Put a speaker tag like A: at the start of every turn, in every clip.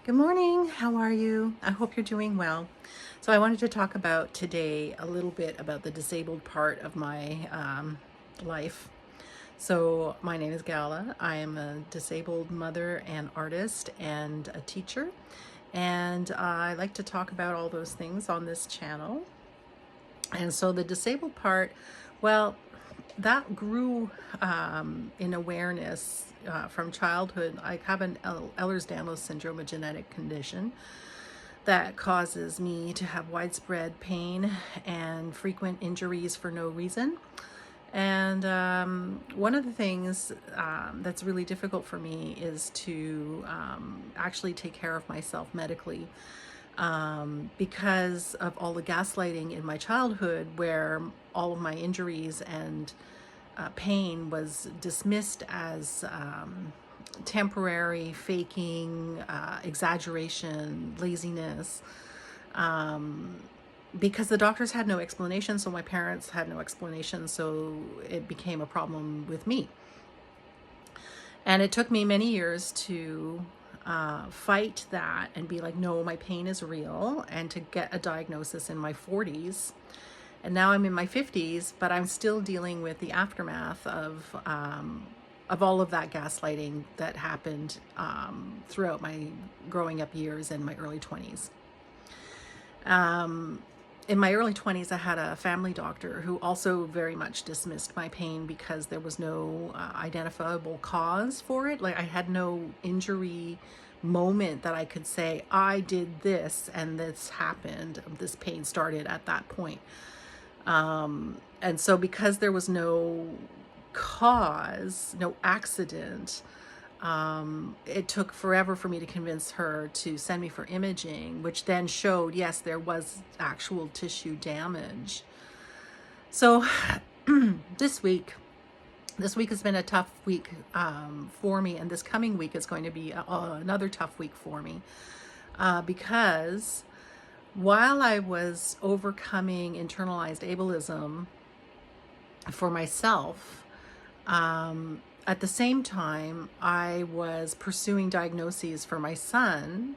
A: Good morning. How are you? I hope you're doing well. So, I wanted to talk about today a little bit about the disabled part of my life. So, my name is Gala. I am a disabled mother and artist and a teacher. And I like to talk about all those things on this channel. And so, the disabled part, well, that grew in awareness from childhood. I have an Ehlers Danlos syndrome, a genetic condition that causes me to have widespread pain and frequent injuries for no reason. And one of the things that's really difficult for me is to actually take care of myself medically, because of all the gaslighting in my childhood, where all of my injuries and pain was dismissed as temporary, faking, exaggeration, laziness, because the doctors had no explanation, so my parents had no explanation, so it became a problem with me. And it took me many years to fight that and be like, no, my pain is real, and to get a diagnosis in my 40s. And now I'm in my 50s, but I'm still dealing with the aftermath of all of that gaslighting that happened throughout my growing up years and my early 20s. In my early 20s, I had a family doctor who also very much dismissed my pain because there was no identifiable cause for it. Like, I had no injury moment that I could say, I did this and this happened. This pain started at that point. And so because there was no cause, no accident, it took forever for me to convince her to send me for imaging, which then showed, yes, there was actual tissue damage. So this week has been a tough week for me, and this coming week is going to be another tough week for me, because while I was overcoming internalized ableism for myself, at the same time, I was pursuing diagnoses for my son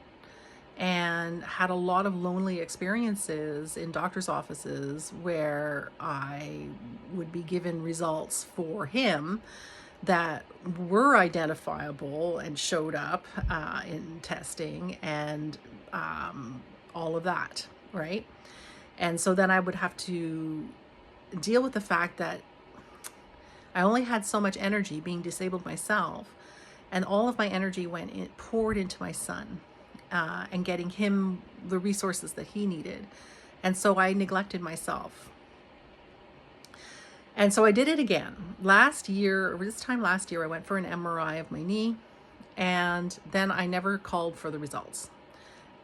A: and had a lot of lonely experiences in doctor's offices where I would be given results for him that were identifiable and showed up in testing and all of that, right? And so then I would have to deal with the fact that I only had so much energy being disabled myself, and all of my energy poured into my son and getting him the resources that he needed. And so I neglected myself. And so I did it again. This time last year, I went for an MRI of my knee, and then I never called for the results.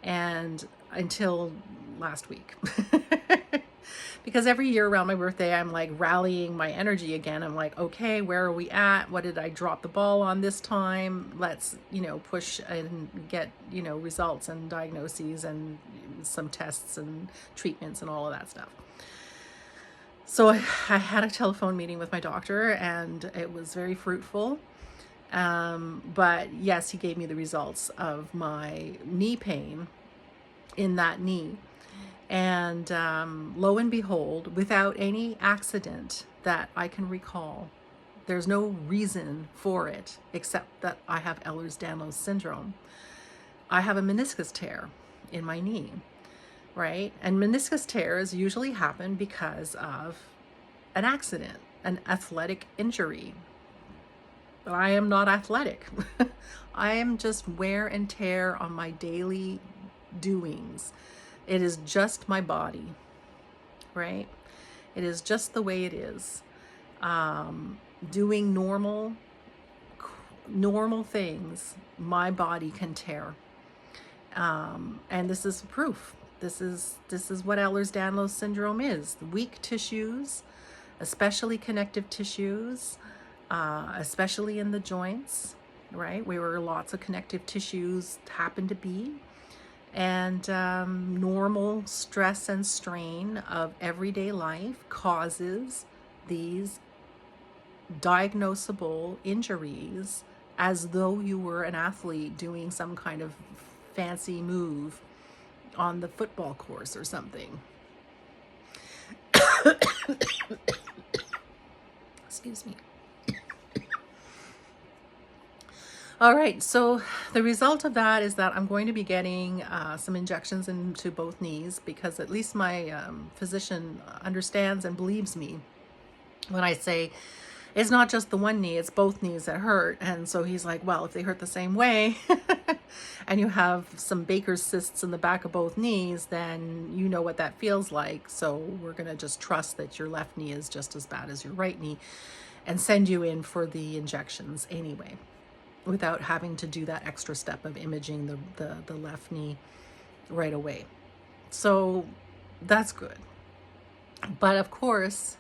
A: And until last week. Because every year around my birthday, I'm like rallying my energy again. I'm like, okay, where are we at? What did I drop the ball on this time? Let's, push and get, results and diagnoses and some tests and treatments and all of that stuff. So I had a telephone meeting with my doctor, and it was very fruitful. But yes, he gave me the results of my knee pain in that knee. And lo and behold, without any accident that I can recall, there's no reason for it except that I have Ehlers Danlos syndrome. I have a meniscus tear in my knee, right? And meniscus tears usually happen because of an accident, an athletic injury. But I am not athletic. I am just wear and tear on my daily doings. It is just my body, right? It is just the way it is. Doing normal things, my body can tear. And this is proof. This is what Ehlers Danlos syndrome is. Weak tissues, especially connective tissues, especially in the joints, right? Where lots of connective tissues happen to be. And normal stress and strain of everyday life causes these diagnosable injuries, as though you were an athlete doing some kind of fancy move on the football course or something. Excuse me. All right, so the result of that is that I'm going to be getting some injections into both knees, because at least my physician understands and believes me when I say it's not just the one knee, it's both knees that hurt. And so he's like, well, if they hurt the same way and you have some Baker's cysts in the back of both knees, then you know what that feels like. So we're going to just trust that your left knee is just as bad as your right knee and send you in for the injections anyway, without having to do that extra step of imaging the left knee right away. So that's good. But of course,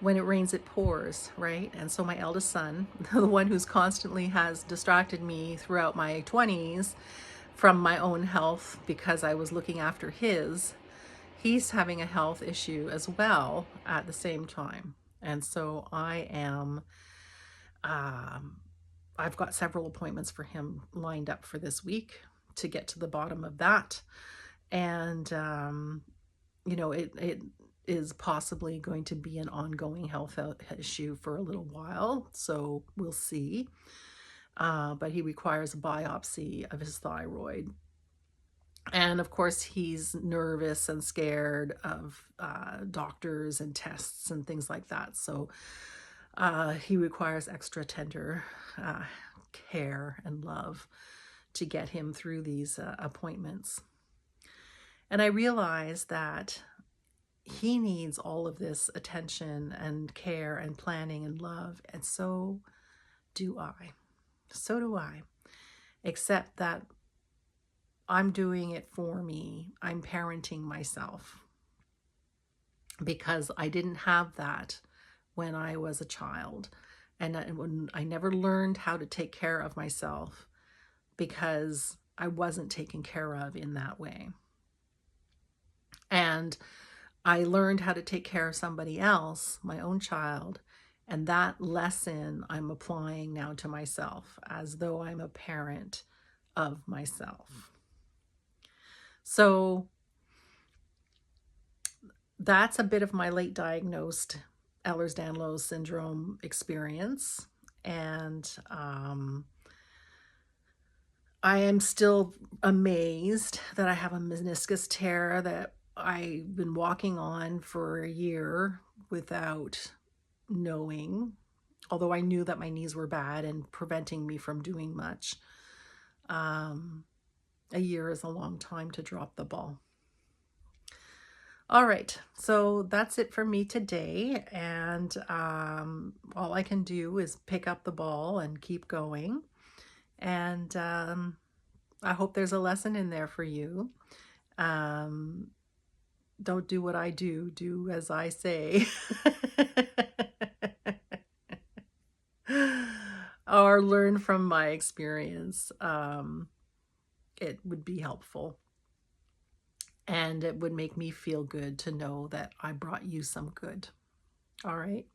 A: when it rains, it pours, right? And so my eldest son, the one who's constantly has distracted me throughout my 20s from my own health because I was looking after his, he's having a health issue as well at the same time. And so I've got several appointments for him lined up for this week to get to the bottom of that. And, it is possibly going to be an ongoing health issue for a little while. So we'll see. But he requires a biopsy of his thyroid. And of course, he's nervous and scared of doctors and tests and things like that. So he requires extra tender care and love to get him through these appointments. And I realize that he needs all of this attention and care and planning and love, and so do I. So do I. Except that I'm doing it for me. I'm parenting myself, because I didn't have that when I was a child. And when I never learned how to take care of myself, because I wasn't taken care of in that way. And I learned how to take care of somebody else, my own child, and that lesson I'm applying now to myself, as though I'm a parent of myself. So that's a bit of my late diagnosed Ehlers Danlos syndrome experience. And I am still amazed that I have a meniscus tear that I've been walking on for a year without knowing, although I knew that my knees were bad and preventing me from doing much. A year is a long time to drop the ball. All right, so that's it for me today. And all I can do is pick up the ball and keep going. And I hope there's a lesson in there for you. Don't do what I do, do as I say. Or learn from my experience. It would be helpful. And it would make me feel good to know that I brought you some good. All right.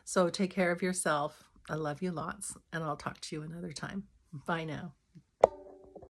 A: So take care of yourself. I love you lots, and I'll talk to you another time. Bye now.